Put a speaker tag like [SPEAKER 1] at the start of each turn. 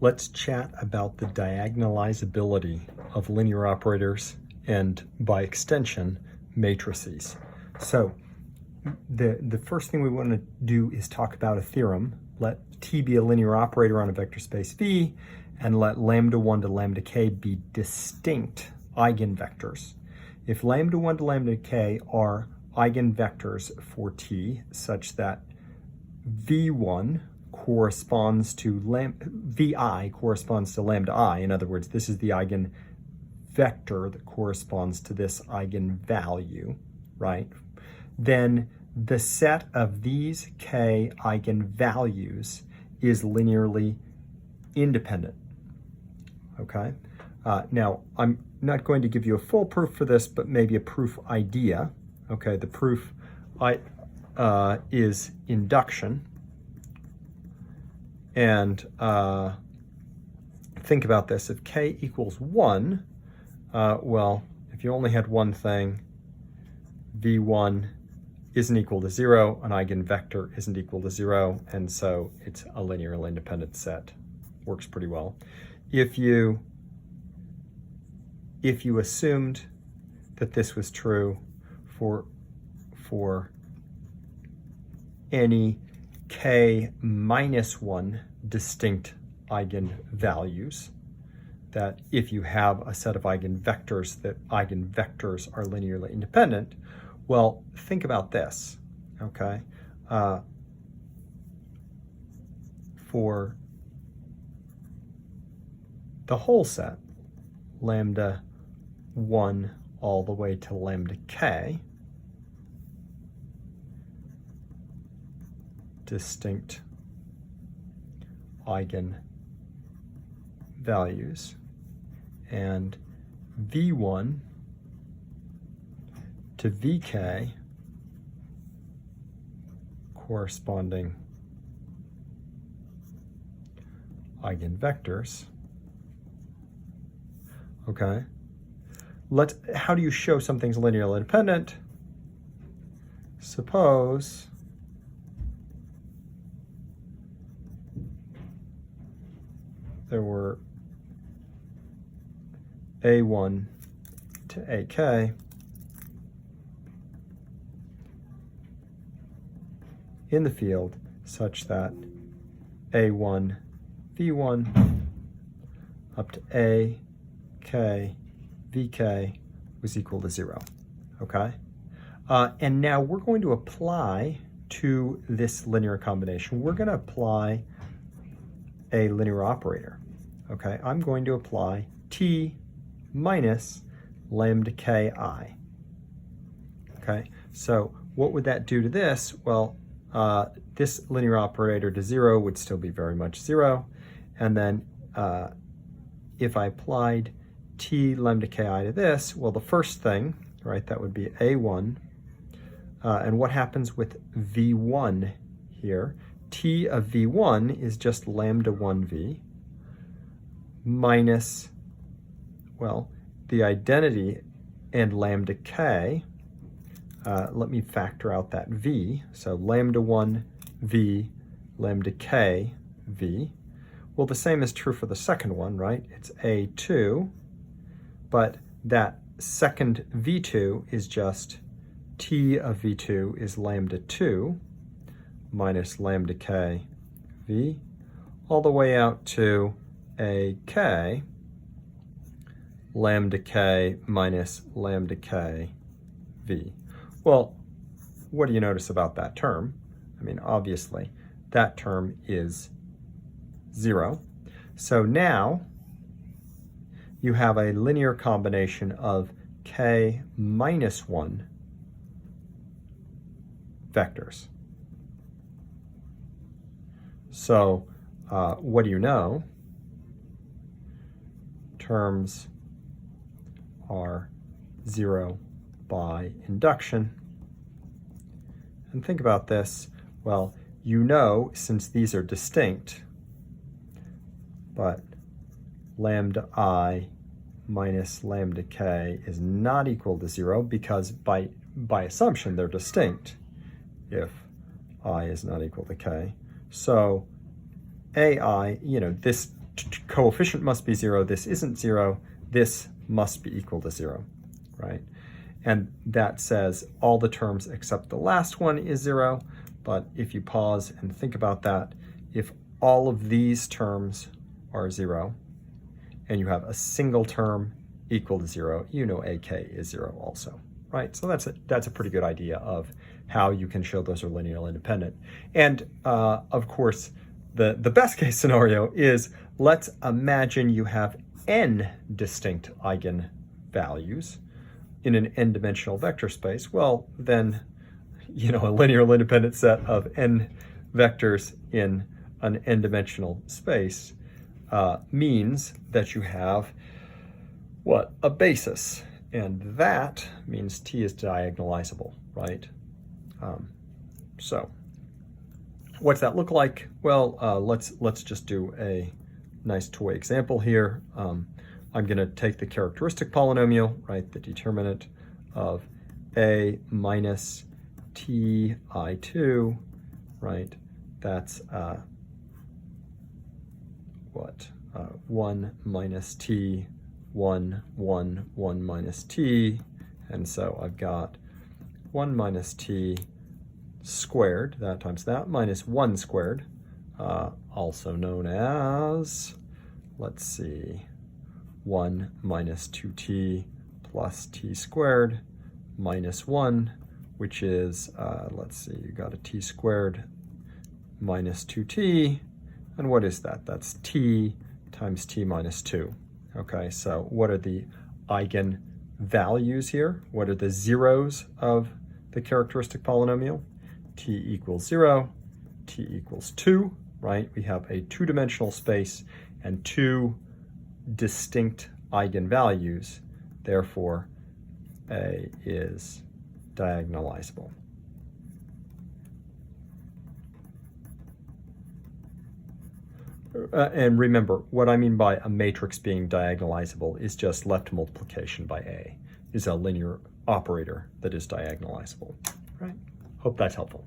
[SPEAKER 1] Let's chat about the diagonalizability of linear operators and, by extension, matrices. So the first thing we want to do is talk about a theorem. Let T be a linear operator on a vector space V, and let lambda 1 to lambda k be distinct eigenvectors. If lambda 1 to lambda k are eigenvectors for T such that V1 corresponds to Vi corresponds to lambda I. In other words, this is the eigenvector that corresponds to this eigenvalue, right? Then the set of these k eigenvalues is linearly independent, okay? Now, I'm not going to give you a full proof for this, but maybe a proof idea, okay? The proof is induction. And think about this. If k equals 1, well, if you only had one thing, v1 isn't equal to 0, an eigenvector isn't equal to 0, and so it's a linearly independent set. Works pretty well. If you assumed that this was true for any k minus 1 distinct eigenvalues, that if you have a set of eigenvectors, that eigenvectors are linearly independent, well, think about this, okay? For the whole set, lambda 1 all the way to lambda k, distinct eigenvalues, and v1 to vk corresponding eigenvectors. Okay, how do you show something's linearly independent? Suppose there were A1 to AK in the field such that A1 V1 up to AK VK was equal to 0, okay? And now we're going to apply to this linear combination, we're going to apply a linear operator, okay? I'm going to apply T minus lambda ki, okay? So what would that do to this? Well, this linear operator to 0 would still be very much 0, and then if I applied T lambda ki to this, well, the first thing, right, that would be A1, and what happens with V1 here? T of V1 is just lambda 1V minus, well, the identity and lambda k. Let me factor out that V. So lambda 1V, lambda k, V. Well, the same is true for the second one, right? It's A2, but that second V2 is just T of V2 is lambda 2 minus lambda k V, all the way out to AK, lambda k minus lambda k V. Well, what do you notice about that term? I mean, obviously, that term is 0. So now you have a linear combination of k minus 1 vectors. So what do you know? Terms are 0 by induction. And think about this. Well, you know, since these are distinct, but lambda I minus lambda k is not equal to 0 because by assumption they're distinct if I is not equal to k. So AI, this coefficient must be 0, this isn't 0, this must be equal to 0, right? And that says all the terms except the last one is 0, but if you pause and think about that, if all of these terms are 0, and you have a single term equal to 0, you know AK is 0 also, right? So that's a pretty good idea of how you can show those are linearly independent. And of course, the best case scenario is, let's imagine you have n distinct eigenvalues in an n-dimensional vector space. Well, then, you know, a linearly independent set of n vectors in an n-dimensional space means that you have, what, a basis. And that means T is diagonalizable, right? So what's that look like? Well, let's just do a nice toy example here. I'm going to take the characteristic polynomial, right, the determinant of a minus ti2, right? That's 1 minus t, 1, 1, 1 minus t, and so I've got 1 minus t squared, that times that, minus 1 squared, also known as, let's see, 1 minus 2t plus t squared minus 1, which is, let's see, you got a t squared minus 2t, and what is that? That's t times t minus 2. Okay, so what are the eigenvalues here? What are the zeros of the characteristic polynomial? T equals 0, t equals 2, right? We have a two-dimensional space and two distinct eigenvalues. Therefore, A is diagonalizable. And remember, what I mean by a matrix being diagonalizable is just left multiplication by A is a linear operator that is diagonalizable, right? Hope that's helpful.